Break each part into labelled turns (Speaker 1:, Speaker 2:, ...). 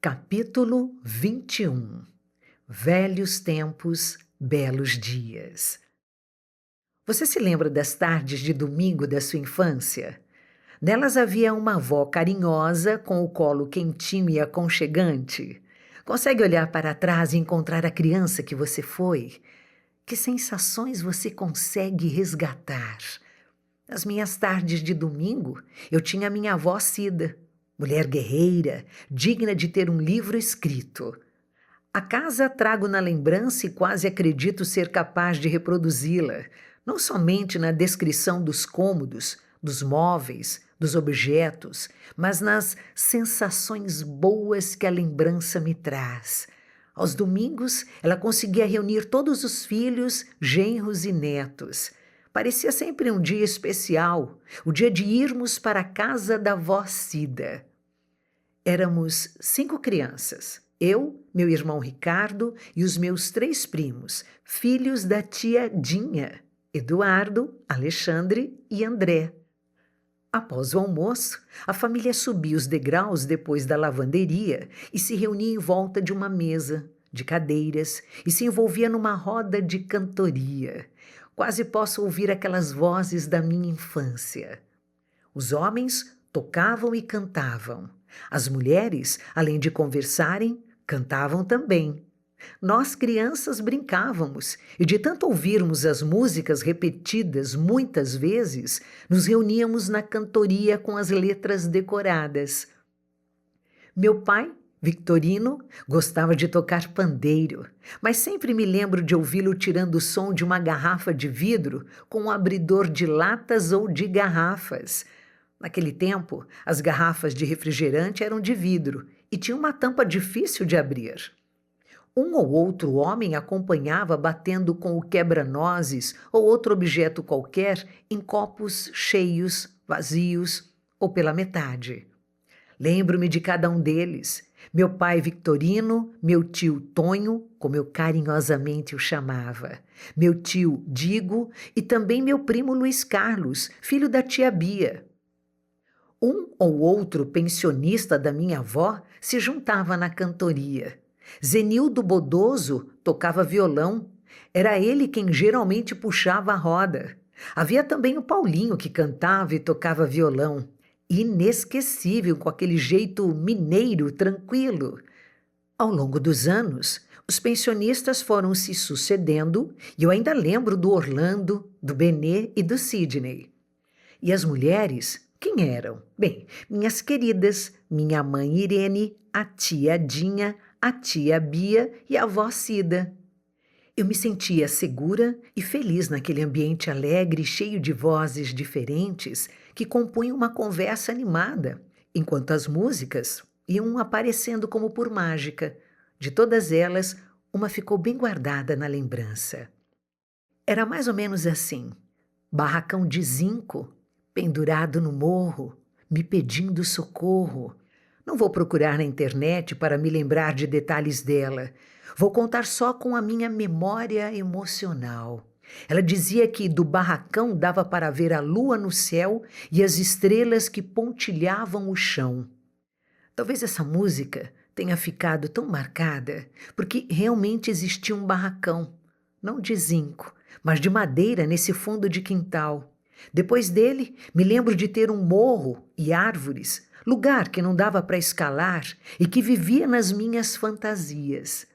Speaker 1: Capítulo 21. Velhos tempos, belos dias. Você se lembra das tardes de domingo da sua infância? Nelas havia uma avó carinhosa com o colo quentinho e aconchegante. Consegue olhar para trás e encontrar a criança que você foi? Que sensações você consegue resgatar? Nas minhas tardes de domingo, eu tinha minha avó Cida, mulher guerreira, digna de ter um livro escrito. A casa trago na lembrança e quase acredito ser capaz de reproduzi-la, não somente na descrição dos cômodos, dos móveis, dos objetos, mas nas sensações boas que a lembrança me traz. Aos domingos, ela conseguia reunir todos os filhos, genros e netos. Parecia sempre um dia especial, o dia de irmos para a casa da vó Cida. Éramos 5 crianças, eu, meu irmão Ricardo e os meus 3 primos, filhos da tia Dinha, Eduardo, Alexandre e André. Após o almoço, a família subia os degraus depois da lavanderia e se reunia em volta de uma mesa, de cadeiras, e se envolvia numa roda de cantoria. Quase posso ouvir aquelas vozes da minha infância. Os homens tocavam e cantavam. As mulheres, além de conversarem, cantavam também. Nós, crianças, brincávamos e, de tanto ouvirmos as músicas repetidas muitas vezes, nos reuníamos na cantoria com as letras decoradas. Meu pai, Victorino, gostava de tocar pandeiro, mas sempre me lembro de ouvi-lo tirando o som de uma garrafa de vidro com um abridor de latas ou de garrafas. Naquele tempo, as garrafas de refrigerante eram de vidro e tinham uma tampa difícil de abrir. Um ou outro homem acompanhava batendo com o quebra-nozes ou outro objeto qualquer em copos cheios, vazios ou pela metade. Lembro-me de cada um deles. Meu pai Victorino, meu tio Tonho, como eu carinhosamente o chamava, meu tio Digo e também meu primo Luiz Carlos, filho da tia Bia. Um ou outro pensionista da minha avó se juntava na cantoria. Zenildo Bodoso tocava violão. Era ele quem geralmente puxava a roda. Havia também o Paulinho, que cantava e tocava violão. Inesquecível, com aquele jeito mineiro, tranquilo. Ao longo dos anos, os pensionistas foram se sucedendo e eu ainda lembro do Orlando, do Benê e do Sidney. E as mulheres, quem eram? Bem, minhas queridas, minha mãe Irene, a tia Dinha, a tia Bia e a avó Cida. Eu me sentia segura e feliz naquele ambiente alegre e cheio de vozes diferentes que compunham uma conversa animada, enquanto as músicas iam aparecendo como por mágica. De todas elas, uma ficou bem guardada na lembrança. Era mais ou menos assim: barracão de zinco, pendurado no morro, me pedindo socorro. Não vou procurar na internet para me lembrar de detalhes dela. Vou contar só com a minha memória emocional. Ela dizia que do barracão dava para ver a lua no céu e as estrelas que pontilhavam o chão. Talvez essa música tenha ficado tão marcada porque realmente existia um barracão, não de zinco, mas de madeira nesse fundo de quintal. Depois dele, me lembro de ter um morro e árvores, lugar que não dava para escalar e que vivia nas minhas fantasias.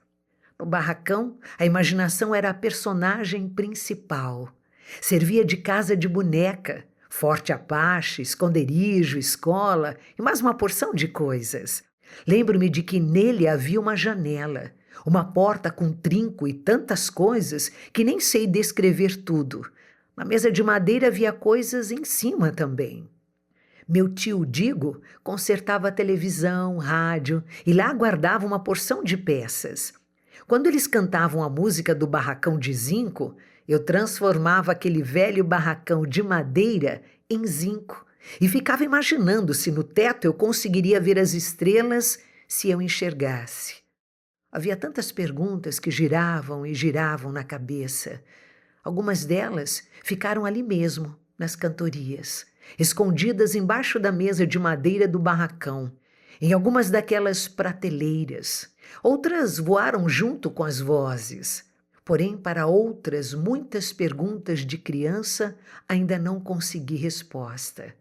Speaker 1: No barracão, a imaginação era a personagem principal. Servia de casa de boneca, Forte Apache, esconderijo, escola e mais uma porção de coisas. Lembro-me de que nele havia uma janela, uma porta com trinco e tantas coisas que nem sei descrever tudo. Na mesa de madeira havia coisas em cima também. Meu tio Digo consertava a televisão, rádio e lá guardava uma porção de peças. Quando eles cantavam a música do barracão de zinco, eu transformava aquele velho barracão de madeira em zinco e ficava imaginando se no teto eu conseguiria ver as estrelas se eu enxergasse. Havia tantas perguntas que giravam e giravam na cabeça. Algumas delas ficaram ali mesmo, nas cantorias, escondidas embaixo da mesa de madeira do barracão. em algumas daquelas prateleiras. Outras voaram junto com as vozes. Porém, para outras, muitas perguntas de criança ainda não consegui resposta.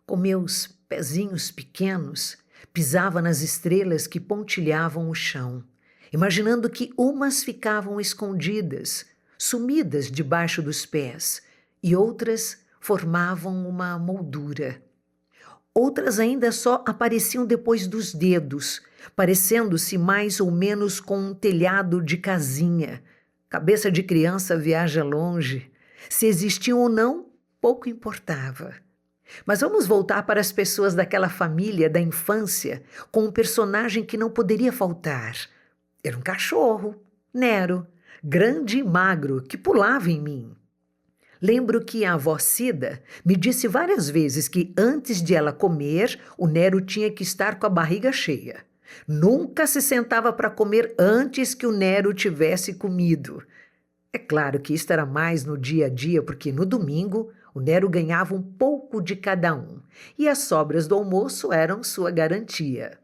Speaker 1: Com meus pezinhos pequenos, pisava nas estrelas que pontilhavam o chão, imaginando que umas ficavam escondidas, sumidas debaixo dos pés, e outras formavam uma moldura. Outras ainda só apareciam depois dos dedos, parecendo-se mais ou menos com um telhado de casinha. Cabeça de criança viaja longe. Se existiam ou não, pouco importava. Mas vamos voltar para as pessoas daquela família da infância com um personagem que não poderia faltar. Era um cachorro, Nero, grande e magro, que pulava em mim. Lembro que a avó Cida me disse várias vezes que antes de ela comer, o Nero tinha que estar com a barriga cheia. Nunca se sentava para comer antes que o Nero tivesse comido. É claro que isto era mais no dia a dia, porque no domingo o Nero ganhava um pouco de cada um, e as sobras do almoço eram sua garantia.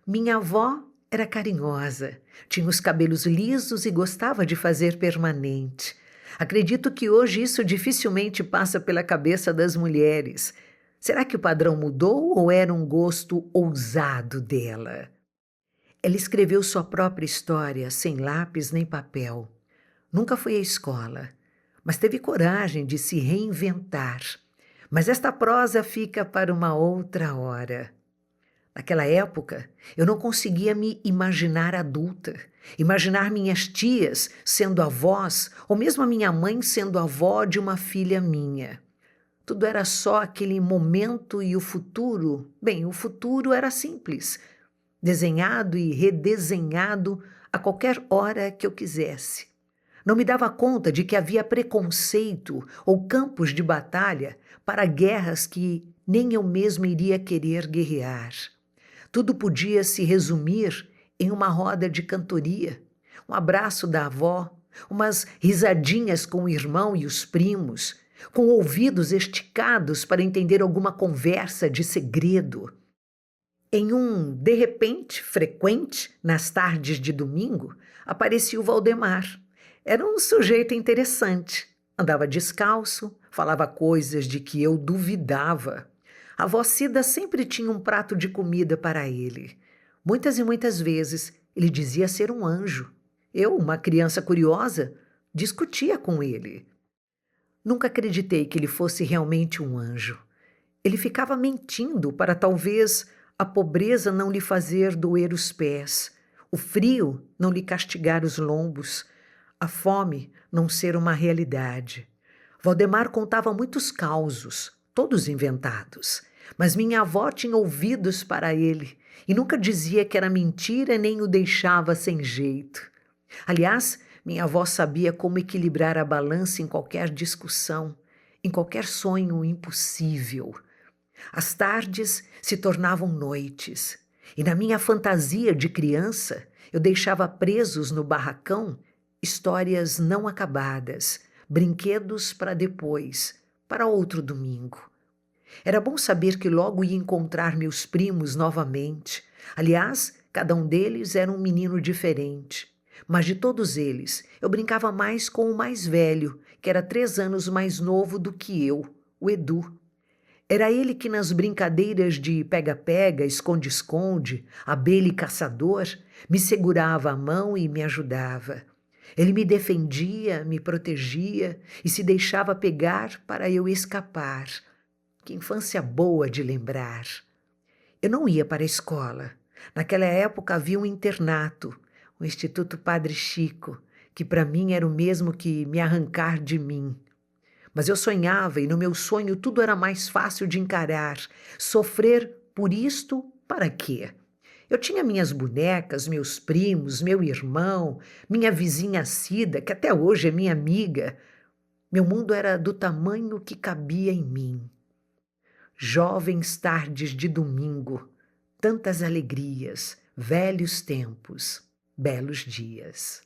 Speaker 1: Minha avó era carinhosa, tinha os cabelos lisos e gostava de fazer permanente. Acredito que hoje isso dificilmente passa pela cabeça das mulheres. Será que o padrão mudou ou era um gosto ousado dela? Ela escreveu sua própria história sem lápis nem papel. Nunca foi à escola, mas teve coragem de se reinventar. Mas esta prosa fica para uma outra hora. Naquela época, eu não conseguia me imaginar adulta, imaginar minhas tias sendo avós, ou mesmo a minha mãe sendo avó de uma filha minha. Tudo era só aquele momento e o futuro, bem, o futuro era simples, desenhado e redesenhado a qualquer hora que eu quisesse. Não me dava conta de que havia preconceito ou campos de batalha para guerras que nem eu mesma iria querer guerrear. Tudo podia se resumir em uma roda de cantoria, um abraço da avó, umas risadinhas com o irmão e os primos, com ouvidos esticados para entender alguma conversa de segredo. Em um de repente frequente, nas tardes de domingo, aparecia o Valdemar. Era um sujeito interessante. Andava descalço, falava coisas de que eu duvidava. A avó Cida sempre tinha um prato de comida para ele. Muitas e muitas vezes ele dizia ser um anjo. Eu, uma criança curiosa, discutia com ele. Nunca acreditei que ele fosse realmente um anjo. Ele ficava mentindo para talvez a pobreza não lhe fazer doer os pés, o frio não lhe castigar os lombos, a fome não ser uma realidade. Valdemar contava muitos causos, todos inventados, mas minha avó tinha ouvidos para ele e nunca dizia que era mentira nem o deixava sem jeito. Aliás, minha avó sabia como equilibrar a balança em qualquer discussão, em qualquer sonho impossível. As tardes se tornavam noites, e na minha fantasia de criança eu deixava presos no barracão histórias não acabadas, brinquedos para depois, para outro domingo. Era bom saber que logo ia encontrar meus primos novamente. Aliás, cada um deles era um menino diferente. Mas de todos eles, eu brincava mais com o mais velho, que era 3 anos mais novo do que eu, o Edu. Era ele que nas brincadeiras de pega-pega, esconde-esconde, abelha e caçador, me segurava a mão e me ajudava. Ele me defendia, me protegia e se deixava pegar para eu escapar. Que infância boa de lembrar! Eu não ia para a escola. Naquela época havia um internato, o Instituto Padre Chico, que para mim era o mesmo que me arrancar de mim. Mas eu sonhava e no meu sonho tudo era mais fácil de encarar. Sofrer por isto, para quê? Eu tinha minhas bonecas, meus primos, meu irmão, minha vizinha Cida, que até hoje é minha amiga. Meu mundo era do tamanho que cabia em mim. Jovens tardes de domingo, tantas alegrias, velhos tempos, belos dias.